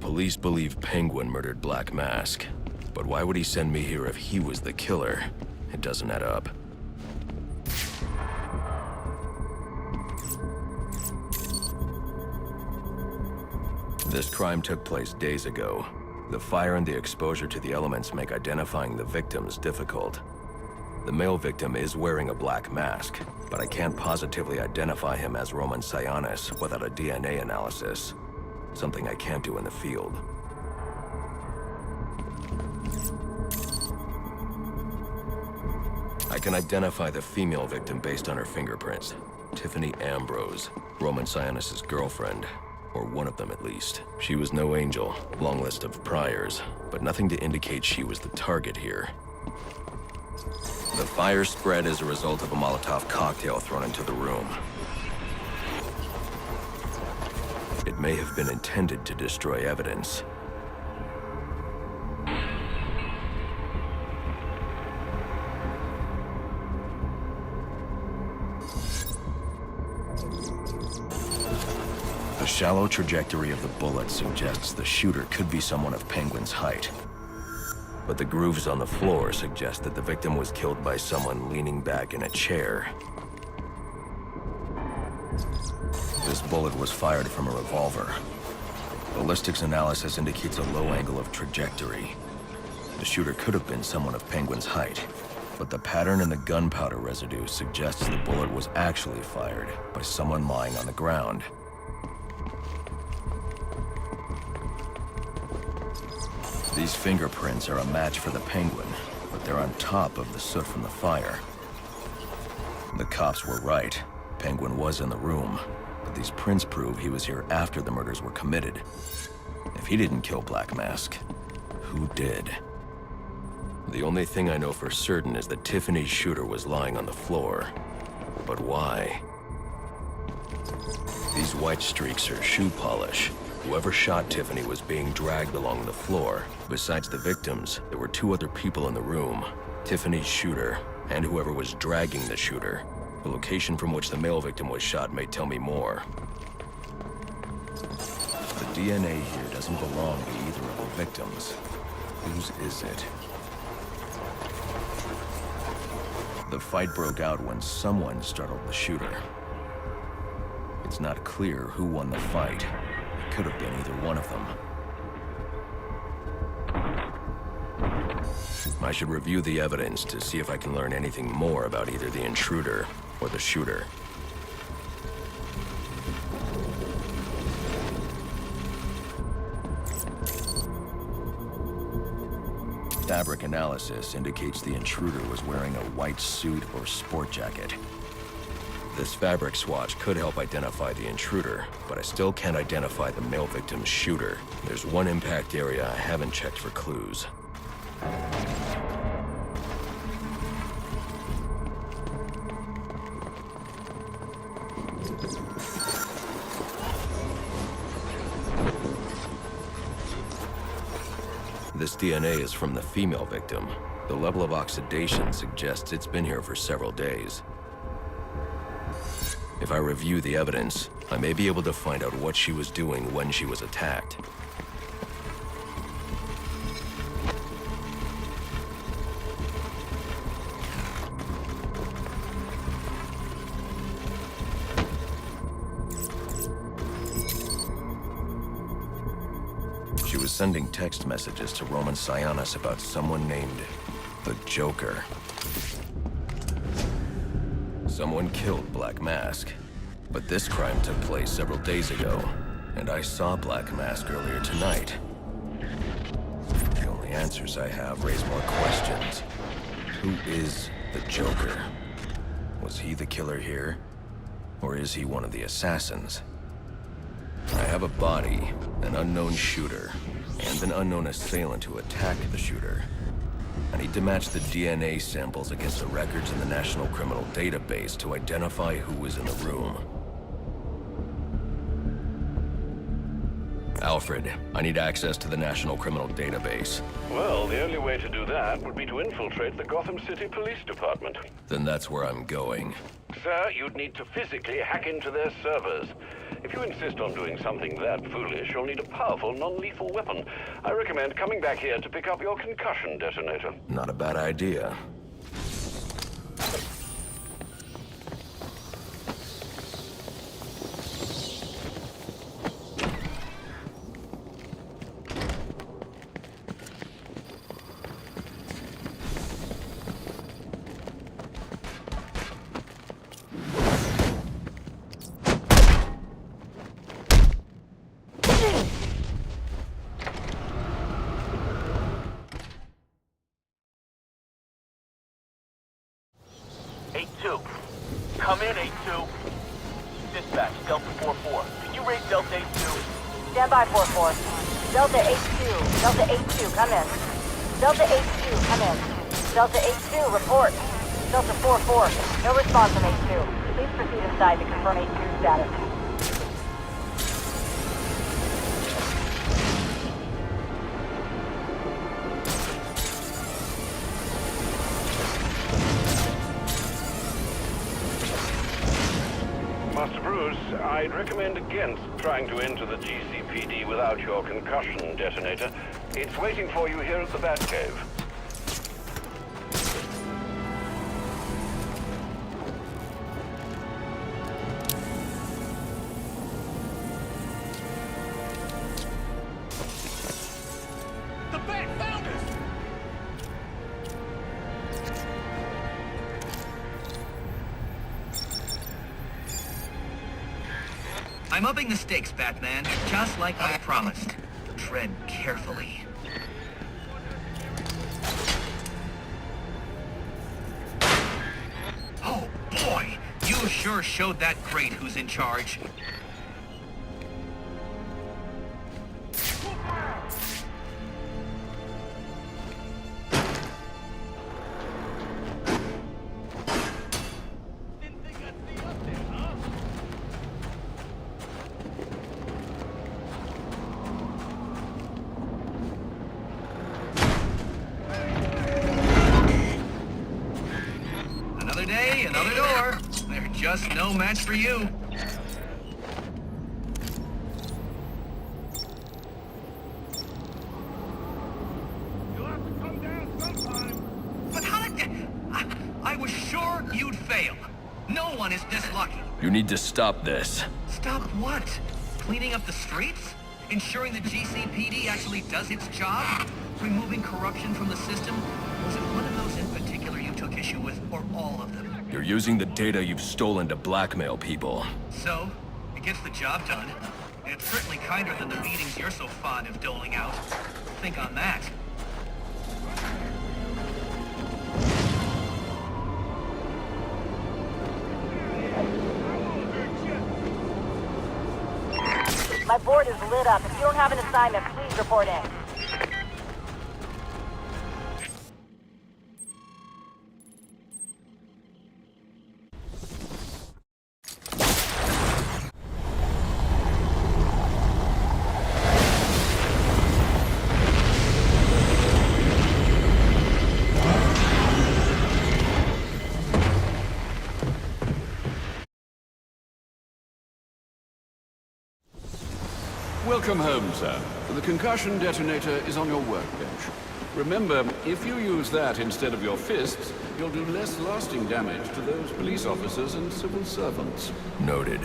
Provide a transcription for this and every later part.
police believe Penguin murdered Black Mask. But why would he send me here if he was the killer? It doesn't add up. This crime took place days ago. The fire and the exposure to the elements make identifying the victims difficult. The male victim is wearing a black mask, but I can't positively identify him as Roman Sionis without a DNA analysis. Something I can't do in the field. I can identify the female victim based on her fingerprints. Tiffany Ambrose, Roman Sionis' girlfriend. Or one of them at least. She was no angel, long list of priors, but nothing to indicate she was the target here. The fire spread as a result of a Molotov cocktail thrown into the room. It may have been intended to destroy evidence. The shallow trajectory of the bullet suggests the shooter could be someone of Penguin's height. But the grooves on the floor suggest that the victim was killed by someone leaning back in a chair. This bullet was fired from a revolver. Ballistics analysis indicates a low angle of trajectory. The shooter could have been someone of Penguin's height, but the pattern in the gunpowder residue suggests the bullet was actually fired by someone lying on the ground. These fingerprints are a match for the Penguin, but they're on top of the soot from the fire. The cops were right. Penguin was in the room, but these prints prove he was here after the murders were committed. If he didn't kill Black Mask, who did? The only thing I know for certain is that Tiffany's shooter was lying on the floor. But why? These white streaks are shoe polish. Whoever shot Tiffany was being dragged along the floor. Besides the victims, there were two other people in the room. Tiffany's shooter, and whoever was dragging the shooter. The location from which the male victim was shot may tell me more. The DNA here doesn't belong to either of the victims. Whose is it? The fight broke out when someone startled the shooter. It's not clear who won the fight. It could have been either one of them. I should review the evidence to see if I can learn anything more about either the intruder or the shooter. Fabric analysis indicates the intruder was wearing a white suit or sport jacket. This fabric swatch could help identify the intruder, but I still can't identify the male victim's shooter. There's one impact area I haven't checked for clues. This DNA is from the female victim. The level of oxidation suggests it's been here for several days. If I review the evidence, I may be able to find out what she was doing when she was attacked. She was sending text messages to Roman Sionis about someone named the Joker. Someone killed Black Mask, but this crime took place several days ago, and I saw Black Mask earlier tonight. The only answers I have raise more questions. Who is the Joker? Was he the killer here? Or is he one of the assassins? I have a body, an unknown shooter, and an unknown assailant who attacked the shooter. I need to match the DNA samples against the records in the National Criminal Database to identify who was in the room. Alfred, I need access to the National Criminal Database. Well, the only way to do that would be to infiltrate the Gotham City Police Department. Then that's where I'm going. Sir, you'd need to physically hack into their servers. If you insist on doing something that foolish, you'll need a powerful, non-lethal weapon. I recommend coming back here to pick up your concussion detonator. Not a bad idea. Come in, 8-2. Dispatch, Delta 4-4. Can you raise Delta 8-2? Stand by, 4-4. Delta 8-2. Delta 8-2, come in. Delta 8-2, come in. Delta 8-2, report. Delta 4-4, no response from 8-2. Please proceed inside to confirm 8-2 status. Master Bruce, I'd recommend against trying to enter the GCPD without your concussion detonator. It's waiting for you here at the Batcave. The Bat found us! I'm upping the stakes, Batman, just like I promised. Tread carefully. Oh, boy! You sure showed that great who's in charge. Another day, another door. They're just no match for you. You'll have to come down sometime. But how did... I was sure you'd fail. No one is this lucky. You need to stop this. Stop what? Cleaning up the streets? Ensuring the GCPD actually does its job? Removing corruption from the system? Was it one of those in particular you took issue with, or all of them? You're using the data you've stolen to blackmail people. So, it gets the job done. And it's certainly kinder than the beatings you're so fond of doling out. Think on that. My board is lit up. If you don't have an assignment, please report in. Welcome home, sir. The concussion detonator is on your workbench. Remember, if you use that instead of your fists, you'll do less lasting damage to those police officers and civil servants. Noted.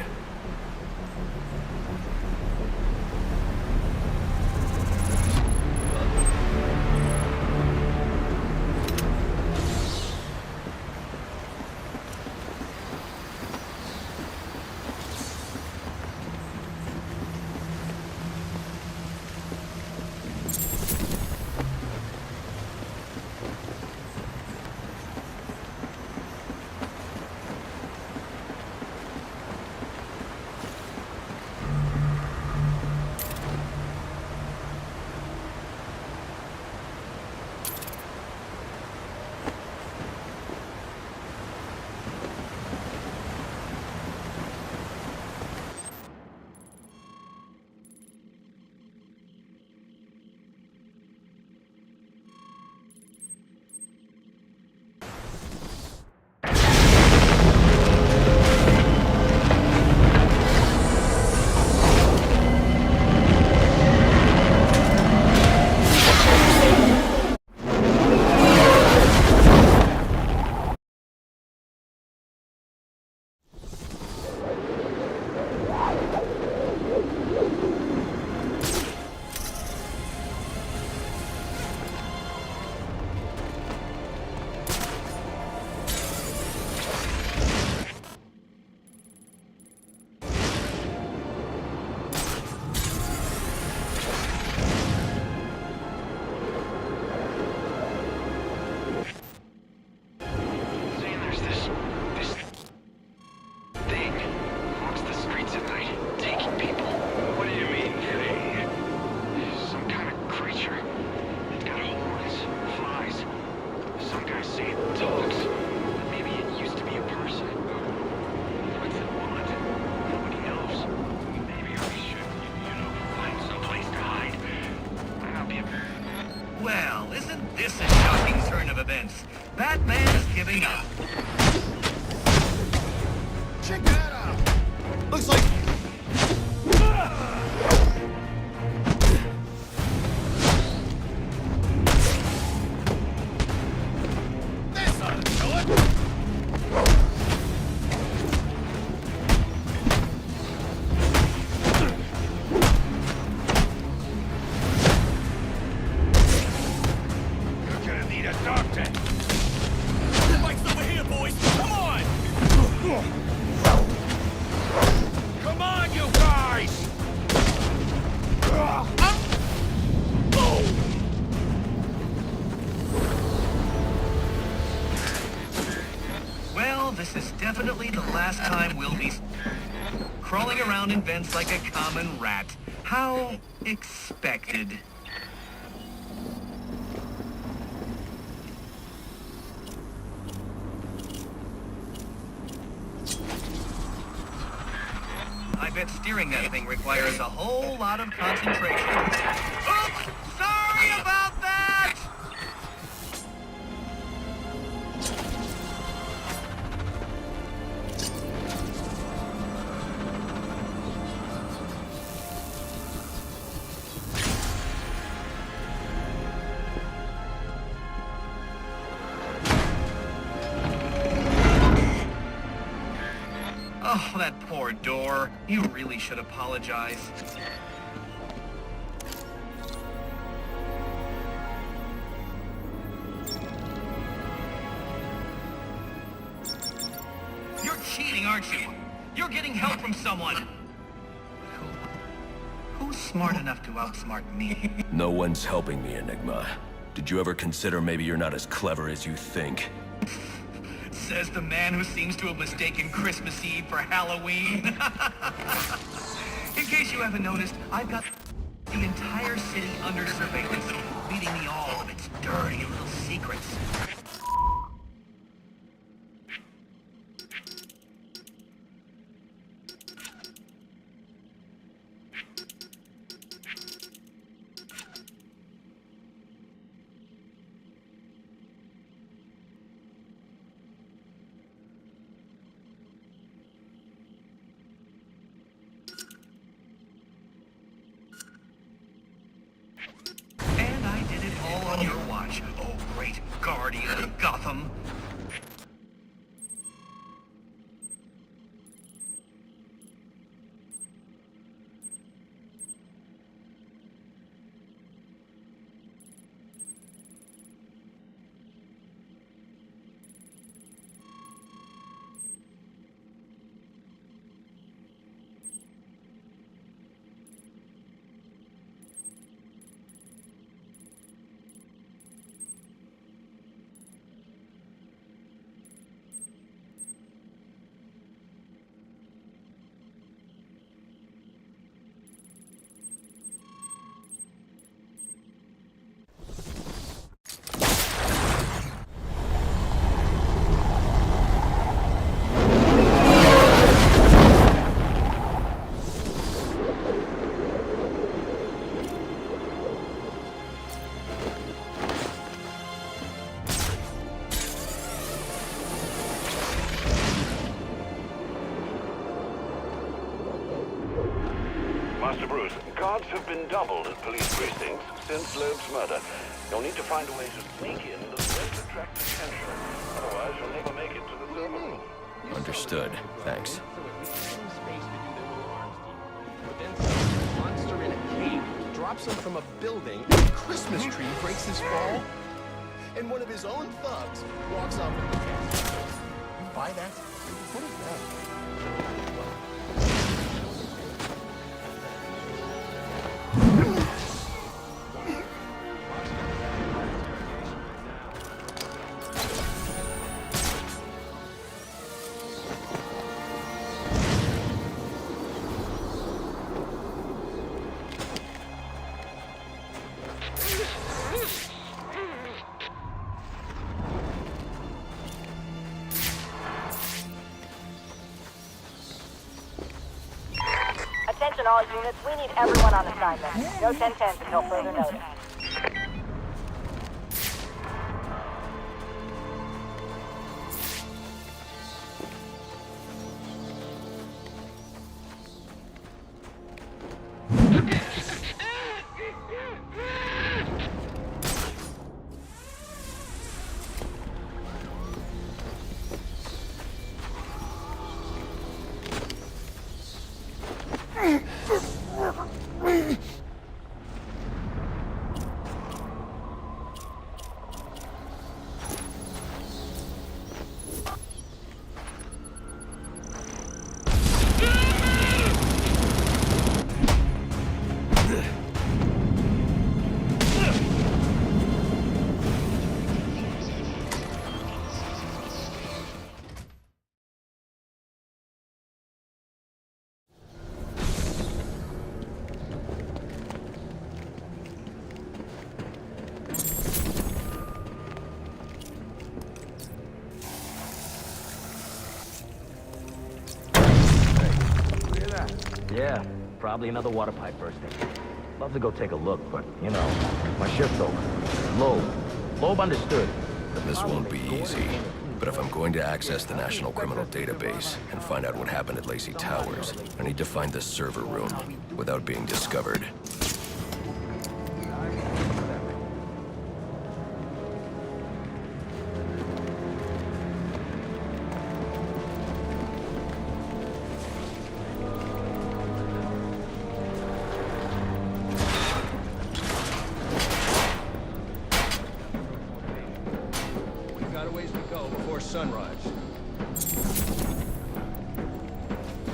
events. Batman's giving up. Check that out! Looks like... This ought to do it! You're gonna need a doctor! The bike's over here, boys! Come on! Come on, you guys! Well, this is definitely the last time we'll be crawling around in vents like a common rat. How expected. I bet steering that thing requires a whole lot of concentration. Oops! Sorry about that! Oh, that poor door. You really should apologize. You're cheating, aren't you? You're getting help from someone. Who's smart enough to outsmart me? No one's helping me, Enigma. Did you ever consider maybe you're not as clever as you think? Says the man who seems to have mistaken Christmas Eve for Halloween. In case you haven't noticed, I've got the entire city under surveillance, feeding me all of its dirty little secrets. And I did it all on your watch, oh great guardian of Gotham. Master Bruce, guards have been doubled at police precincts since Loeb's murder. You'll need to find a way to sneak in that won't attract attention. Otherwise, you'll never make it to the server room. Understood. Thanks. But then some monster in a cave drops him from a building, a Christmas tree breaks his fall, and one of his own thugs walks off with the cash. You buy that? What is that? Attention all units, we need everyone on assignment. No 10-10s until further notice. Yeah, probably another water pipe bursting. Love to go take a look, but, you know, my shift's over. Loeb understood. This won't be easy. But if I'm going to access the National Criminal Database and find out what happened at Lacey Towers, I need to find the server room without being discovered.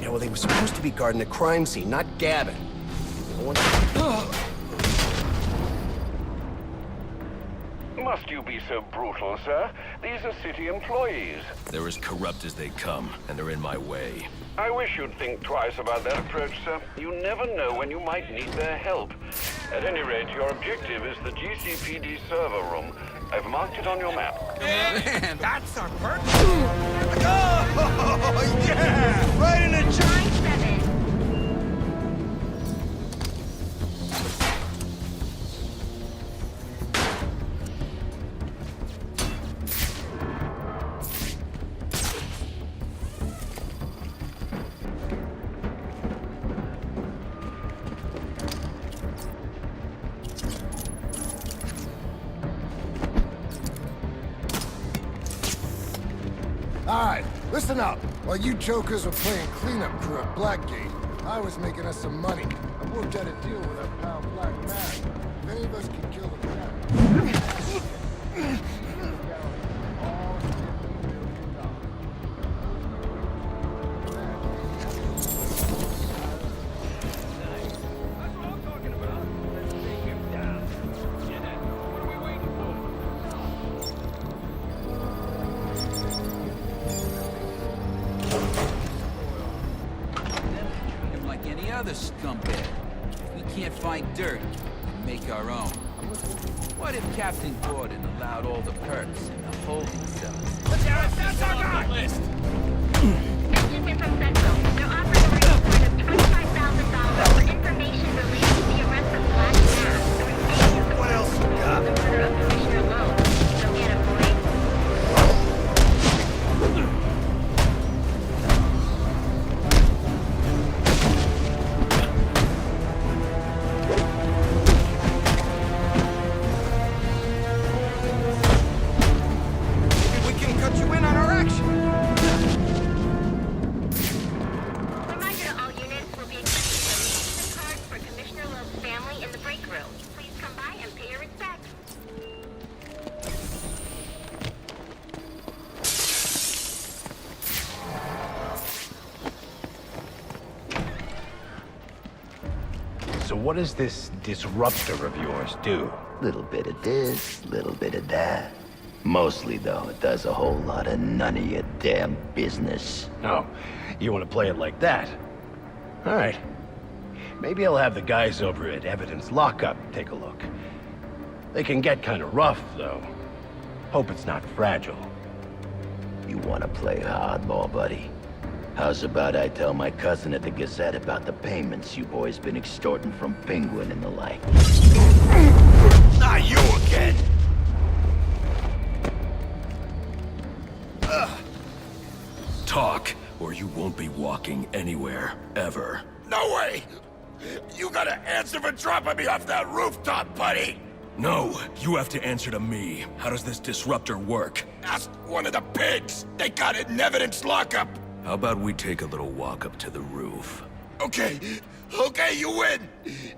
Yeah, well, they were supposed to be guarding the crime scene, not Gavin. Must you be so brutal, sir? These are city employees. They're as corrupt as they come, and they're in my way. I wish you'd think twice about that approach, sir. You never know when you might need their help. At any rate, your objective is the GCPD server room. I've marked it on your map. Man, that's our perk. Oh, yeah! Right in the Line 7. Alright, listen up. While you jokers were playing cleanup crew at Blackgate, I was making us some money. I worked out a deal with our pal Black Mask. If any of us can kill the cat... other scumbag. If we can't find dirt, we make our own. What if Captain Gordon allowed all the perks in the holding cells? That's our list! Message from Central. They're offering a reward of $25,000 for information related to the arrest of Black Mask. What else you got? The murder of Commissioner Loeb. Go get him, boy. So what does this disruptor of yours do? Little bit of this, little bit of that. Mostly, though, it does a whole lot of none of your damn business. Oh, you want to play it like that? All right. Maybe I'll have the guys over at Evidence Lockup take a look. They can get kind of rough, though. Hope it's not fragile. You want to play hardball, buddy? How's about I tell my cousin at the Gazette about the payments you boys been extorting from Penguin and the like? Not you again! Talk, or you won't be walking anywhere, ever. No way! You gotta answer for dropping me off that rooftop, buddy! No, you have to answer to me. How does this disruptor work? Ask one of the pigs! They got it in Evidence Lockup! How about we take a little walk up to the roof? Okay, you win!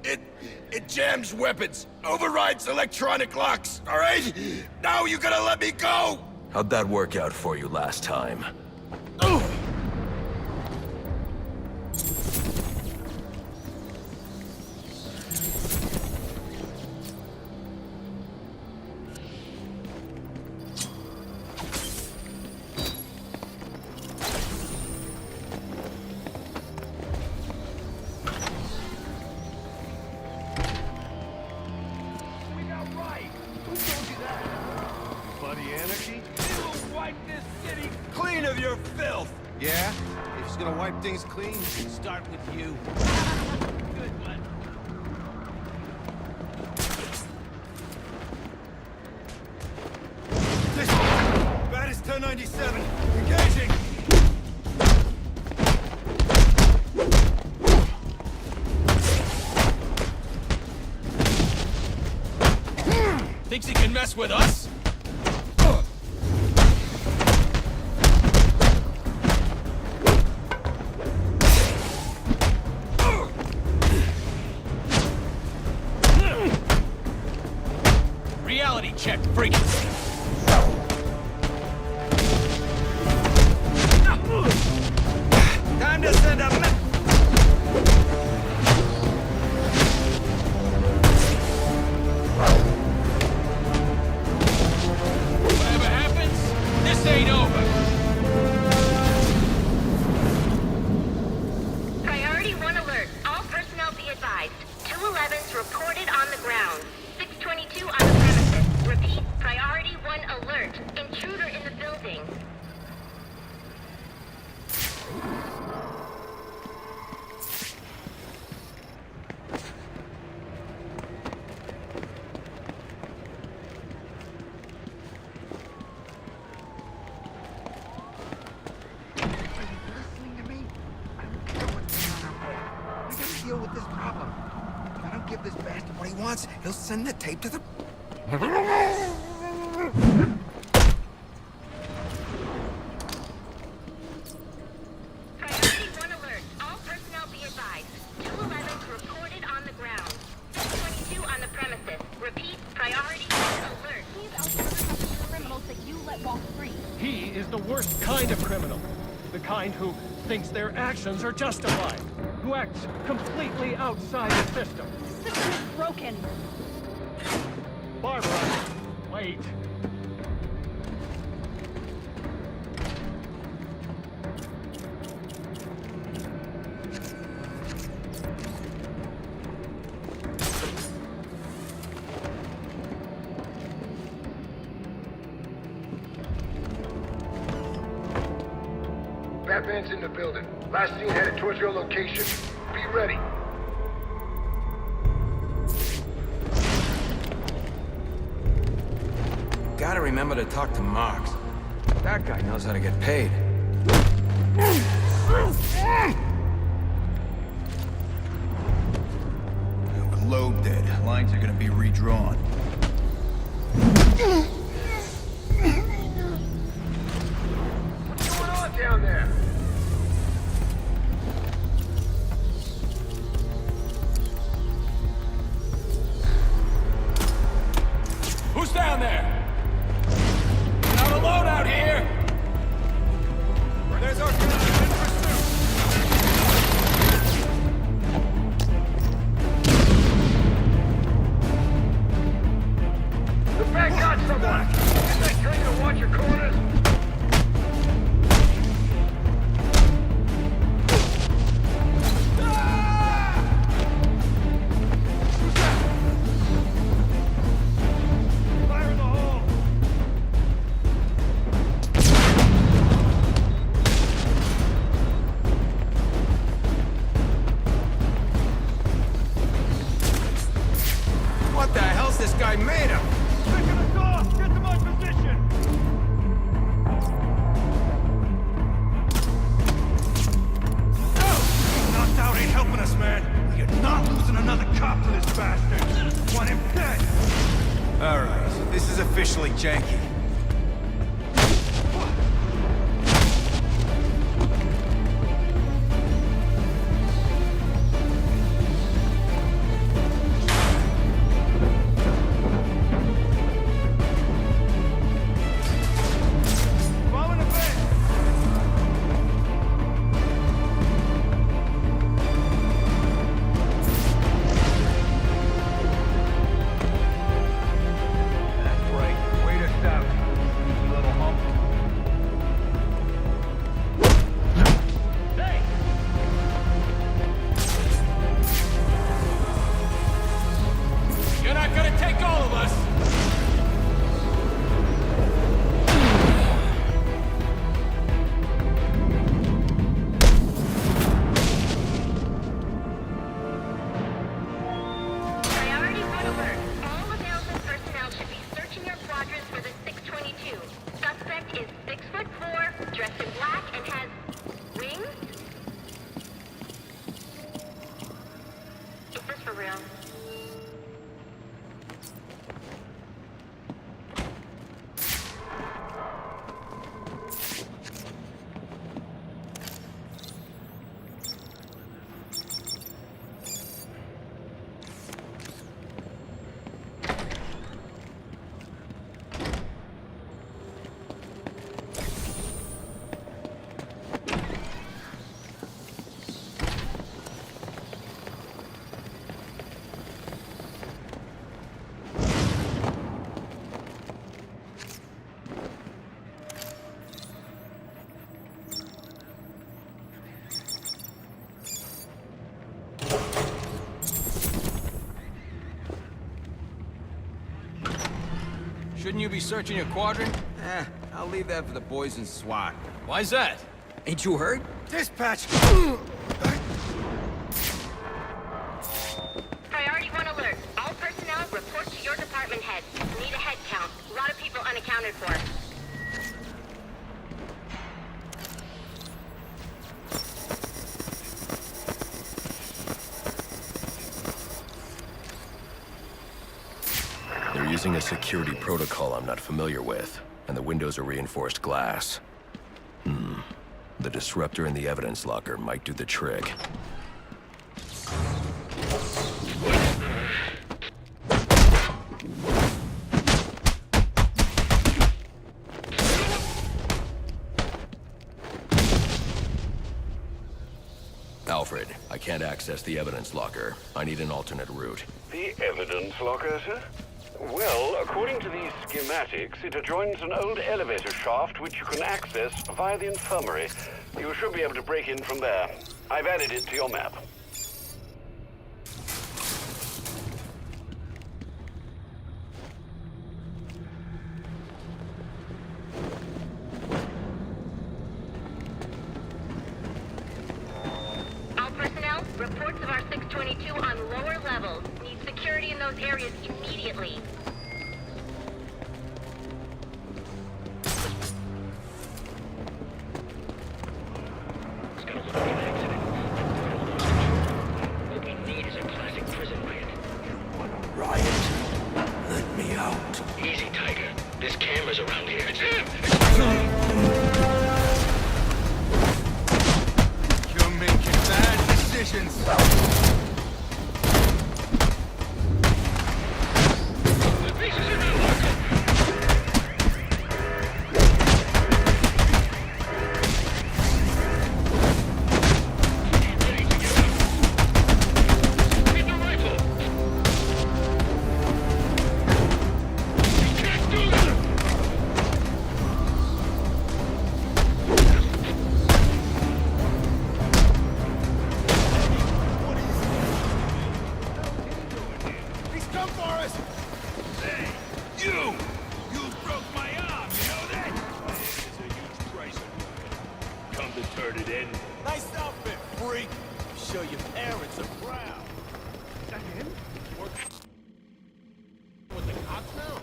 It jams weapons, overrides electronic locks, alright? Now you gotta let me go! How'd that work out for you last time? Clean of your filth! Yeah? If he's gonna wipe things clean, start with you. Good one. This baddest 1097. Engaging! Thinks he can mess with us? Reality check, freak! Time to send a Whatever happens, this ain't over! Priority 1 alert. All personnel be advised. 211's reported on the ground. 622 on the premises. Repeat, priority 1 alert. Intruder in the building. Listening to me? I don't care what's going on out there. We gotta deal with this problem. If I don't give this bastard what he wants, he'll send the tape to the... Priority 1 alert. All personnel be advised. 211's reported on the ground. 622 on the premises. Repeat, priority 1 alert. These alternative criminals that you let walk free. He is the worst kind of criminal. The kind who thinks their actions are justified. Who acts completely outside the system. The system is broken. Barbara, wait. Batman's in the building. Last seen headed towards your location. Be ready. Gotta remember to talk to Marks. That guy knows how to get paid. Load dead. Lines are gonna be redrawn. What's going on down there? Who's down there? Not alone out here! There's our gunman in pursuit! The bank got someone! Didn't they tell you to watch your corners? Fire in the hole! What the hell's this guy made of? Picking us off! Get to my position! Knocked out ain't helping us, man. You're not losing another cop to this bastard. Want him dead. All right, this is officially janky. Shouldn't you be searching your quadrant? I'll leave that for the boys in SWAT. Why's that? Ain't you heard? Dispatch! Priority 1 alert. All personnel report to your department head. Need a head count. A lot of people unaccounted for. They're using a security protocol I'm not familiar with, and the windows are reinforced glass. The disruptor in the evidence locker might do the trick. Alfred, I can't access the evidence locker. I need an alternate route. The evidence locker, sir? Well, according to these schematics, it adjoins an old elevator shaft which you can access via the infirmary. You should be able to break in from there. I've added it to your map. All personnel, reports of our 622 on lower levels. Need security in those areas immediately. Let me out. Easy, Tiger. There's cameras around here. It's him! You're making bad decisions. He's come for us! Hey, you! You broke my arm, you know that? This is a huge price on you. Come to turn it in. Nice outfit, freak! Show your parents are proud. Is that him? With the cops now?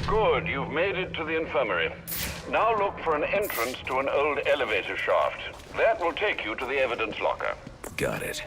Good, you've made it to the infirmary. Now look for an entrance to an old elevator shaft. That will take you to the evidence locker. Got it.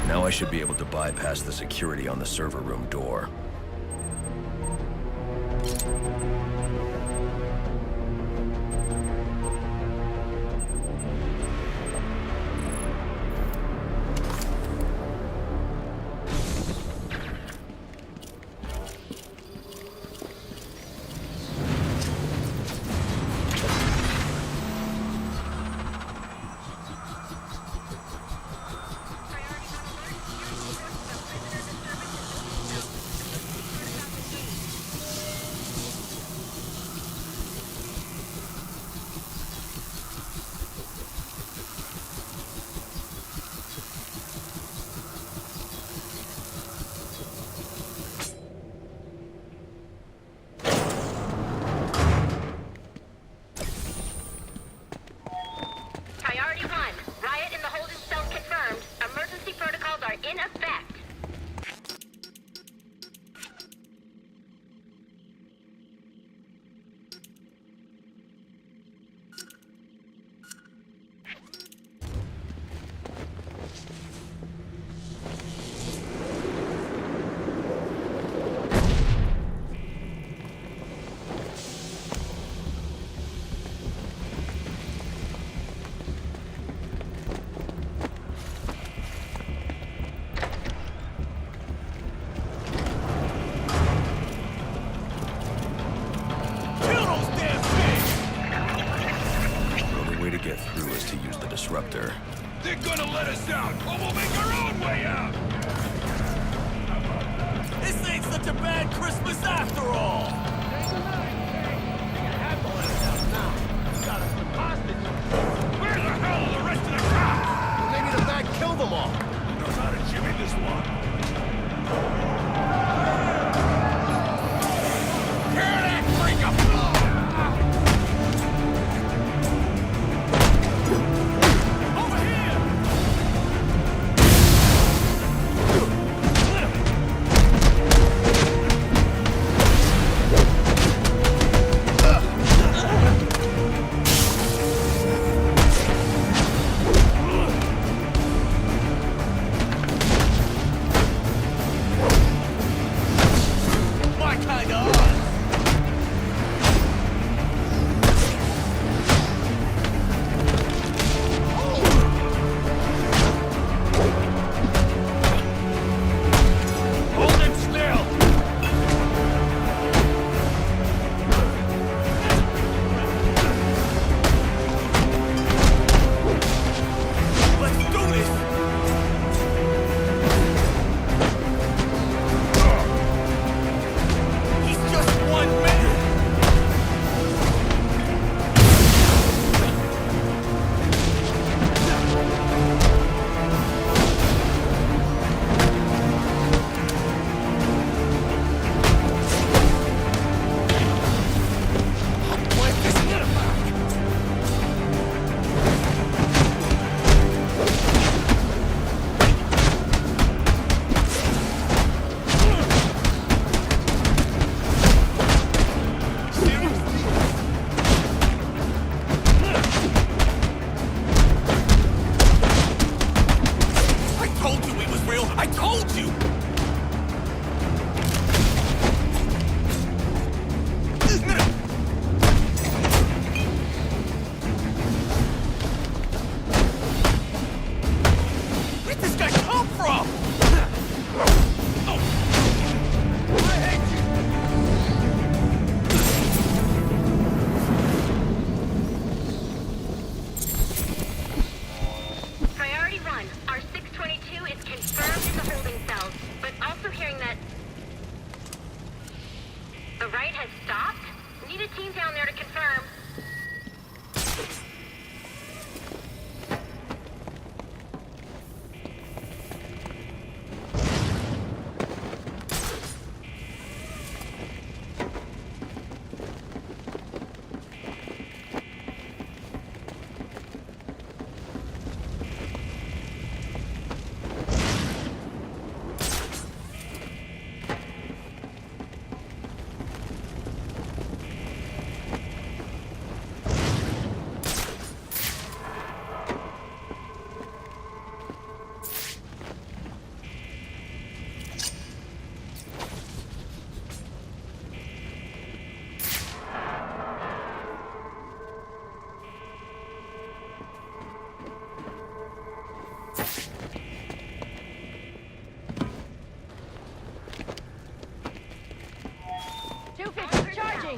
Now I should be able to bypass the security on the server room door. get through is to use the disruptor. They're gonna let us out, or we'll make our own way out! This ain't such a bad Christmas after all! Where the hell are the rest of the cops? Maybe the bag killed them all. Who knows how to jimmy this one? Tear that freak up!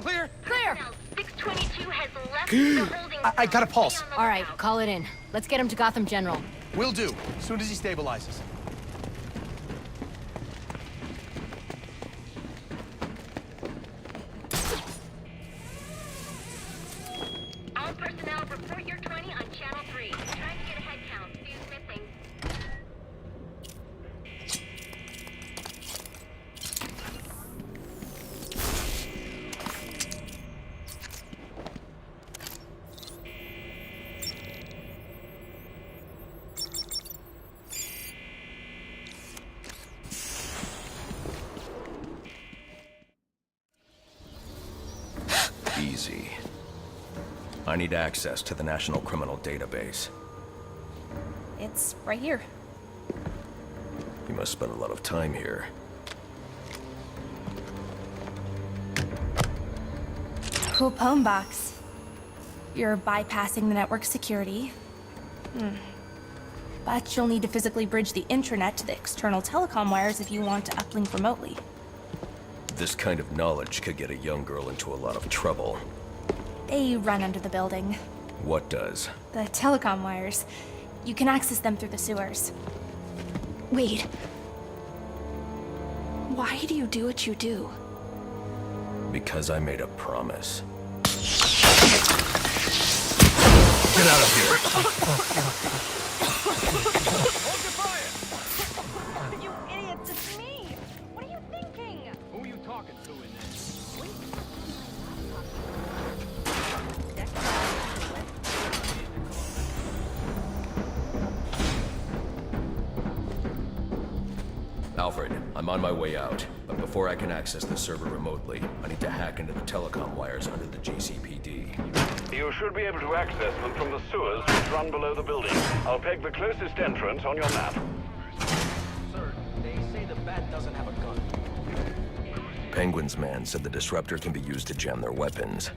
Clear! Clear! 622 has left the holding I got a pulse. All right, call it in. Let's get him to Gotham General. Will do, as soon as he stabilizes. All personnel report your 20 on Channel 3. Trying to get a head count. See who's missing. Easy. I need access to the National Criminal Database. It's right here. You must spend a lot of time here. Cool poem box. You're bypassing the network security. But you'll need to physically bridge the intranet to the external telecom wires if you want to uplink remotely. This kind of knowledge could get a young girl into a lot of trouble. They run under the building. What does? The telecom wires. You can access them through the sewers. Wait. Why do you do what you do? Because I made a promise. Get out of here! You idiots, it's me! What are you thinking? Who are you talking to in there? Alfred, I'm on my way out, but before I can access the server remotely, I need to hack into the telecom wires under the GCPD. You should be able to access them from the sewers which run below the building. I'll peg the closest entrance on your map. Sir, they say the bat doesn't have a gun. Penguin's man said the disruptor can be used to jam their weapons.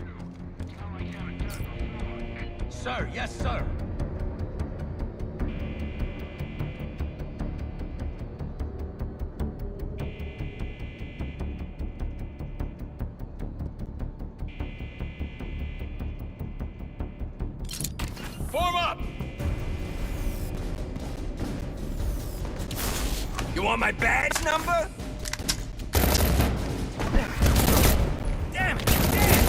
Sir, yes, sir. Form up! You want my badge number? Damn it! Damn!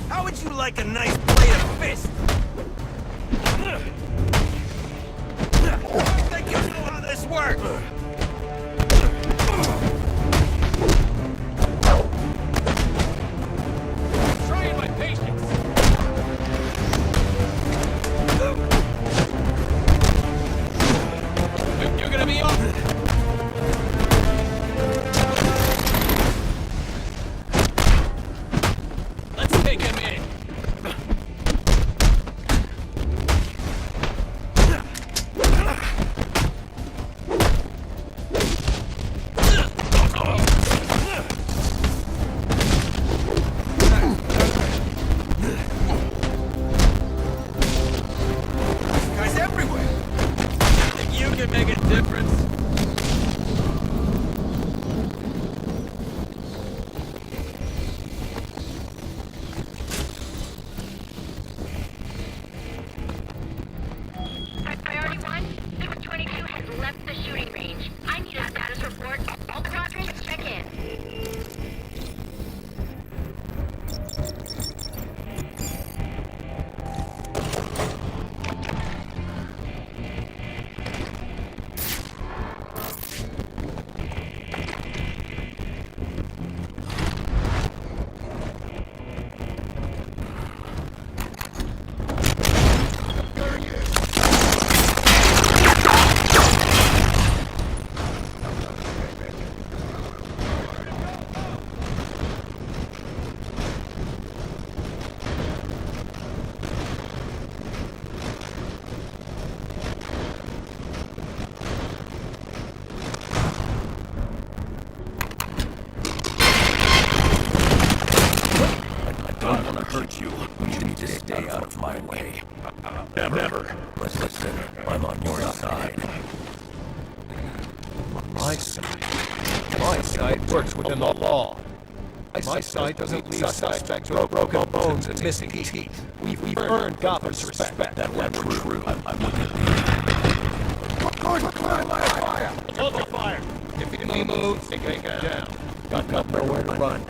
How would you like a nice plate of fish? I think you know how this works! Trying my patience. You're gonna be on. Let's take him in. Guys everywhere! Think you can make a difference? Priority 1, Super 22 has left the shooting range. I need a status report. All quadrants check in. Hurt you. You need to stay out of my way. Never. Listen, I'm on your side. My side works within the law. My side doesn't leave suspects with broken bones and missing teeth. We've earned Gotham's respect. That went true. I'm with you. Fire! Hold the fire! If he moves, take it down. Got nowhere to run.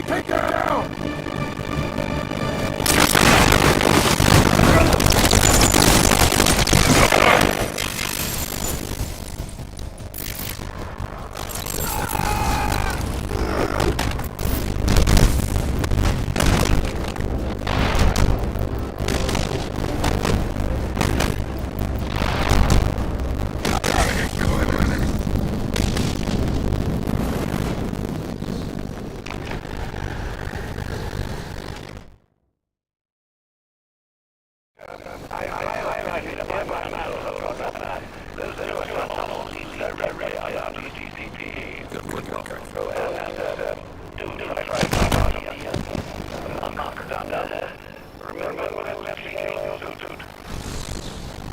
Take her down!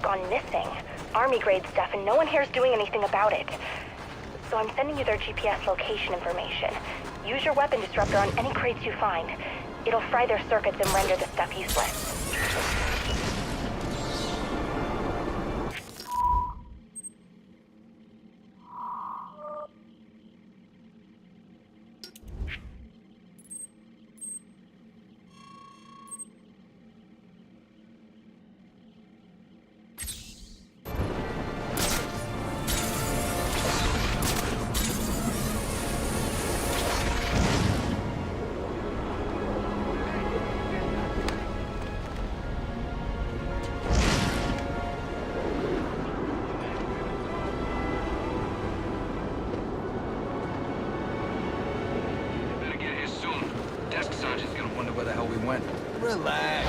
Gone missing. Army-grade stuff, and no one here is doing anything about it. So I'm sending you their GPS location information. Use your weapon disruptor on any crates you find. It'll fry their circuits and render the stuff useless. Relax.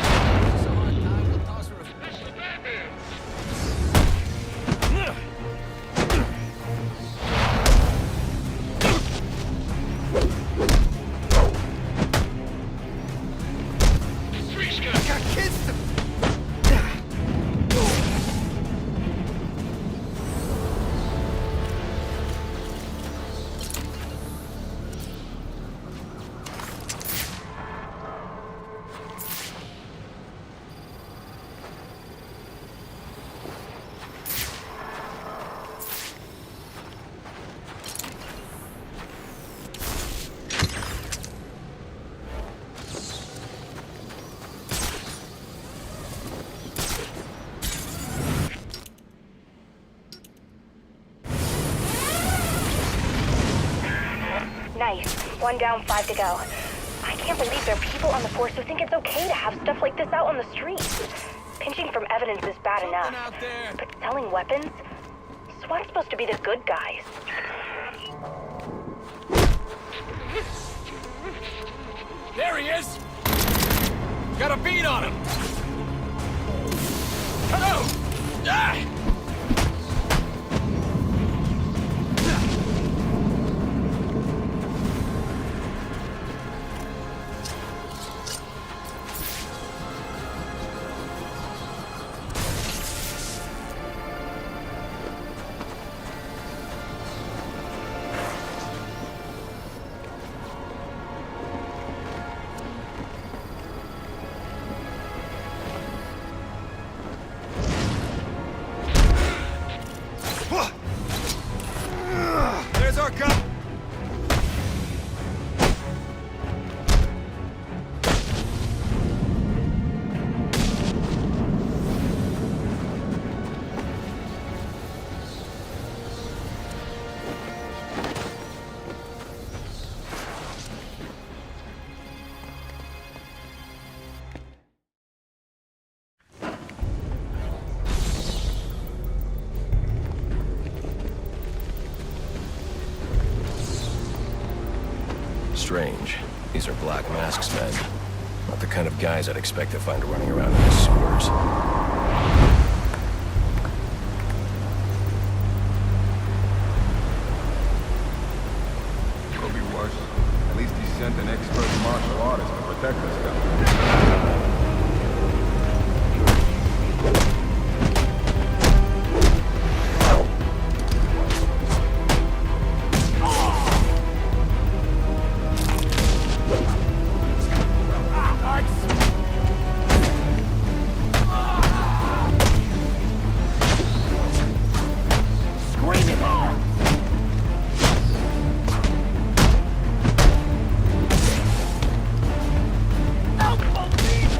Nice. 1 down, 5 to go. I can't believe there are people on the force who think it's okay to have stuff like this out on the streets. Pinching from evidence is bad enough. But selling weapons? SWAT's supposed to be the good guys. There he is! Got a beat on him! Hello! Ah! There's our gun! Strange. These are Black Mask's men. Not the kind of guys I'd expect to find running around in the sewers. Could be worse. At least he sent an expert martial artist to protect us, though. Don't believe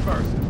first.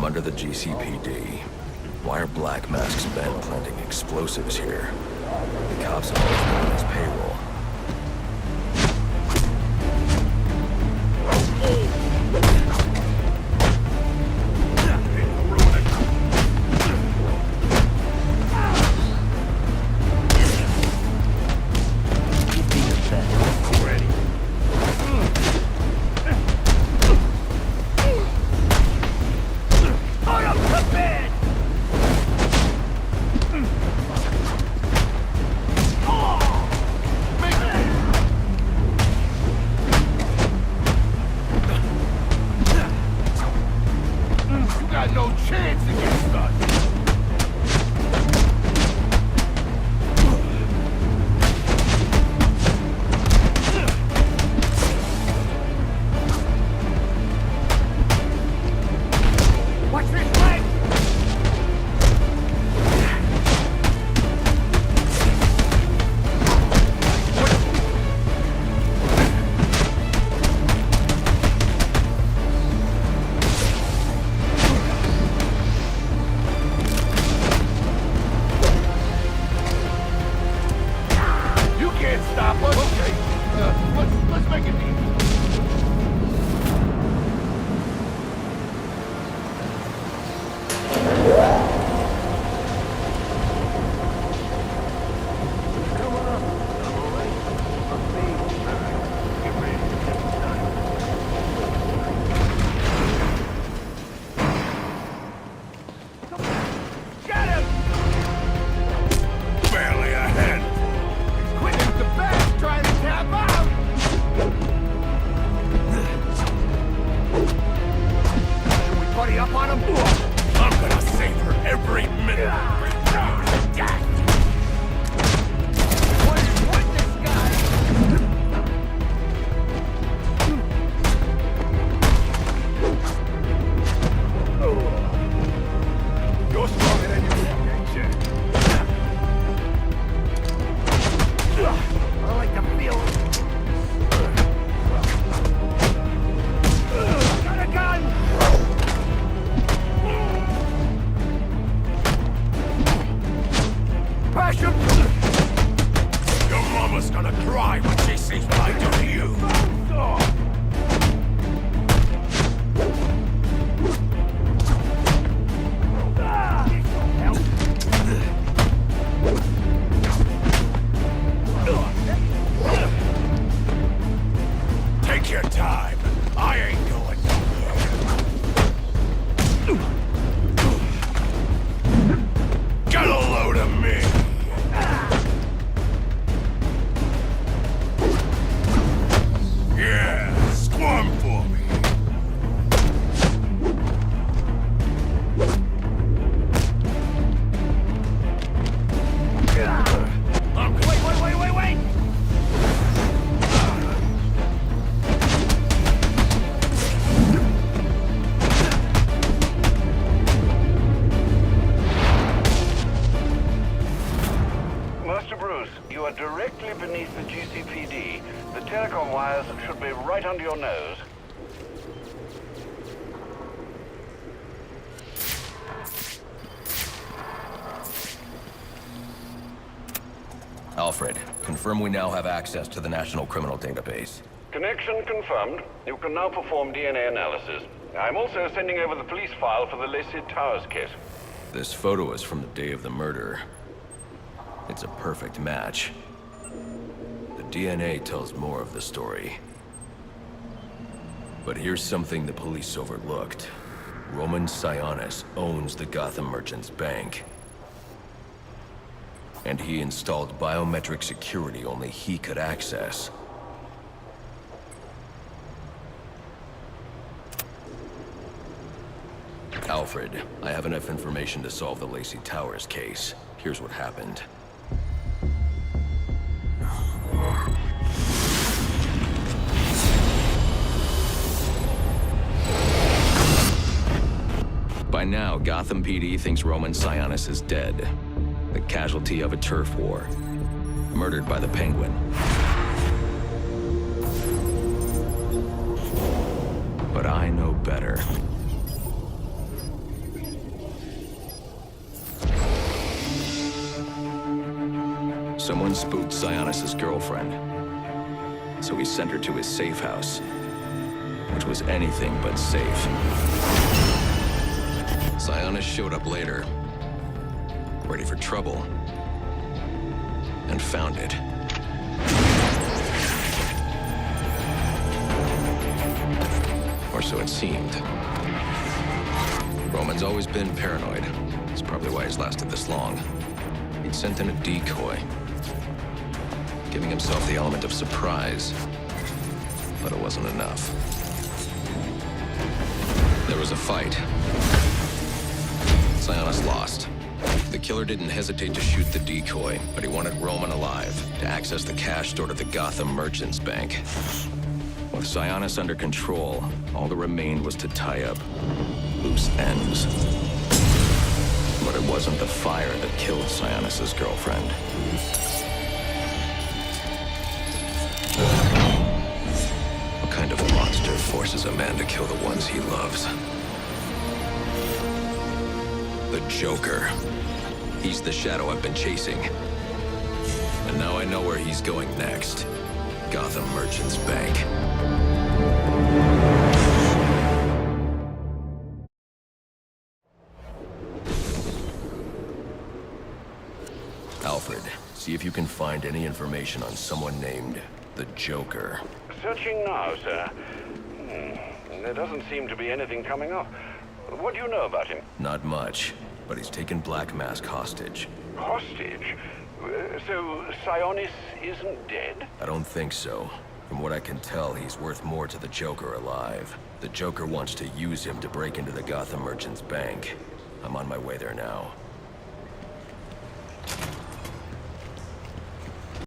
I'm under the GCPD. Why are Black Mask's men planting explosives here? The cops have always been on his payroll. underneath the GCPD. The telecom wires should be right under your nose. Alfred, confirm we now have access to the National Criminal Database. Connection confirmed. You can now perform DNA analysis. I'm also sending over the police file for the Lacey Towers case. This photo is from the day of the murder. It's a perfect match. The DNA tells more of the story. But here's something the police overlooked. Roman Sionis owns the Gotham Merchants Bank. And he installed biometric security only he could access. Alfred, I have enough information to solve the Lacey Towers case. Here's what happened. By now, Gotham PD thinks Roman Sionis is dead. The casualty of a turf war. Murdered by the Penguin. But I know better. Someone spooked Sionis' girlfriend. So he sent her to his safe house. Which was anything but safe. Sionis showed up later. Ready for trouble. And found it. Or so it seemed. Roman's always been paranoid. That's probably why he's lasted this long. He'd sent in a decoy. Giving himself the element of surprise. But it wasn't enough. There was a fight. Sionis lost. The killer didn't hesitate to shoot the decoy, but he wanted Roman alive to access the cash stored at the Gotham Merchants Bank. With Sionis under control, all that remained was to tie up loose ends. But it wasn't the fire that killed Sionis' girlfriend. What kind of monster forces a man to kill the ones he loves? The Joker. He's the shadow I've been chasing. And now I know where he's going next. Gotham Merchants Bank. Alfred, see if you can find any information on someone named the Joker. Searching now, sir. There doesn't seem to be anything coming up. What do you know about him? Not much, but he's taken Black Mask hostage. Hostage? So Sionis isn't dead? I don't think so. From what I can tell, he's worth more to the Joker alive. The Joker wants to use him to break into the Gotham Merchants Bank. I'm on my way there now.